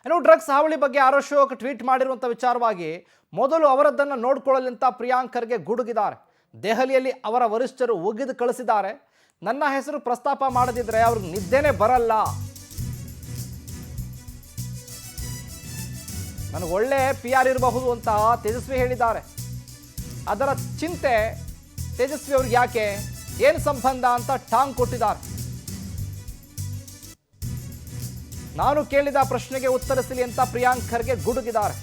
ಇನ್ನು ಡ್ರಗ್ಸ್ ಹಾವಳಿ ಬಗ್ಗೆ ಆರ್ ಅಶೋಕ್ ಟ್ವೀಟ್ ಮಾಡಿರುವಂಥ ವಿಚಾರವಾಗಿ ಮೊದಲು ಅವರದ್ದನ್ನು ನೋಡ್ಕೊಳ್ಳಲಿ ಅಂತ ಪ್ರಿಯಾಂಕ್ ಖರ್ಗೆ ಗುಡುಗಿದ್ದಾರೆ. ದೆಹಲಿಯಲ್ಲಿ ಅವರ ವರಿಷ್ಠರು ಒಗೆದು ಕಳಿಸಿದ್ದಾರೆ. ನನ್ನ ಹೆಸರು ಪ್ರಸ್ತಾಪ ಮಾಡದಿದ್ರೆ ಅವ್ರಿಗೆ ನಿದ್ದೆನೇ ಬರಲ್ಲ, ನನಗೆ ಒಳ್ಳೆ PR ಇರಬಹುದು ಅಂತ ತೇಜಸ್ವಿ ಹೇಳಿದ್ದಾರೆ. ಅದರ ಚಿಂತೆ ತೇಜಸ್ವಿ ಅವ್ರಿಗೆ ಯಾಕೆ, ಏನು ಸಂಬಂಧ ಅಂತ ಟಾಂಗ್ ಕೊಟ್ಟಿದ್ದಾರೆ. ನಾನು ಕೇಳಿದ ಪ್ರಶ್ನೆಗೆ ಉತ್ತರಿಸಲಿ ಅಂತ ಪ್ರಿಯಾಂಕ್ ಖರ್ಗೆ ಗುಡುಗಿದ್ದಾರೆ.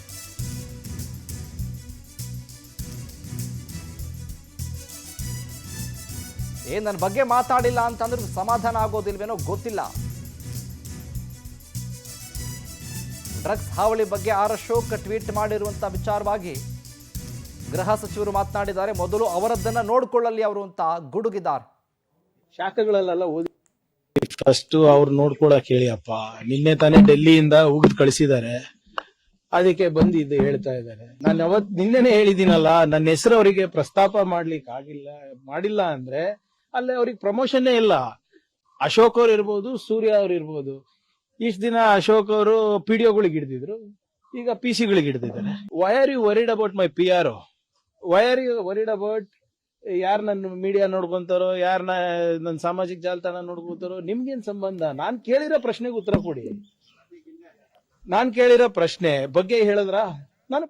ನನ್ನ ಬಗ್ಗೆ ಮಾತಾಡಿಲ್ಲ ಅಂತಂದ್ರೆ ಸಮಾಧಾನ ಆಗೋದಿಲ್ವೇನೋ ಗೊತ್ತಿಲ್ಲ. ಡ್ರಗ್ಸ್ ಹಾವಳಿ ಬಗ್ಗೆ ಆರ್ ಅಶೋಕ್ ಟ್ವೀಟ್ ಮಾಡಿರುವಂತ ವಿಚಾರವಾಗಿ ಗೃಹ ಸಚಿವರು ಮಾತನಾಡಿದ್ದಾರೆ. ಮೊದಲು ಅವರದ್ದನ್ನ ನೋಡ್ಕೊಳ್ಳಲಿ ಅವರು ಅಂತ ಗುಡುಗಿದ್ದಾರೆ. ಶಾಖಗಳಲ್ಲೆಲ್ಲ ಓದಿ ಫಸ್ಟ್ ಅವ್ರು ನೋಡ್ಕೊಳಕ್ ಹೇಳಿ ಅಪ್ಪ. ನಿನ್ನೆ ತಾನೇ ಡೆಲ್ಲಿಯಿಂದ ಉಗಿದ್ ಕಳಿಸಿದ್ದಾರೆ, ಅದಕ್ಕೆ ಬಂದಿದ್ದು ಹೇಳ್ತಾ ಇದ್ದಾರೆ. ನಾನು ನಿನ್ನೆನೆ ಹೇಳಿದ್ದೀನಲ್ಲ, ನನ್ನ ಹೆಸರು ಅವರಿಗೆ ಪ್ರಸ್ತಾಪ ಮಾಡಿಲ್ಲ ಅಂದ್ರೆ ಅಲ್ಲೇ ಅವ್ರಿಗೆ ಪ್ರಮೋಷನ್ನೇ ಇಲ್ಲ. ಅಶೋಕ್ ಅವ್ರು ಇರ್ಬೋದು, ಸೂರ್ಯ ಅವ್ರು ಇರ್ಬೋದು. ಇಷ್ಟ ದಿನ ಅಶೋಕ್ ಅವರು PDOಗಳಿಗೆ ಹಿಡಿದಿದ್ರು, ಈಗ PC ಗಳಿಗೆ ಹಿಡಿದಿದ್ದಾರೆ. Why are you worried about my PR? Why are you worried about ಯಾರು ನನ್ನ ಮೀಡಿಯಾ ನೋಡ್ಕೊಂತಾರೋ, ಯಾರನ್ನ ನನ್ನ ಸಾಮಾಜಿಕ ಜಾಲತಾಣ ನೋಡ್ಕೊಂತಾರೋ, ನಿಮ್ಗೇನ್ ಸಂಬಂಧ? ನಾನ್ ಕೇಳಿರೋ ಪ್ರಶ್ನೆಗೆ ಉತ್ತರ ಕೊಡಿ. ನಾನ್ ಕೇಳಿರೋ ಪ್ರಶ್ನೆ ಬಗ್ಗೆ ಹೇಳಿದ್ರ ನಾನು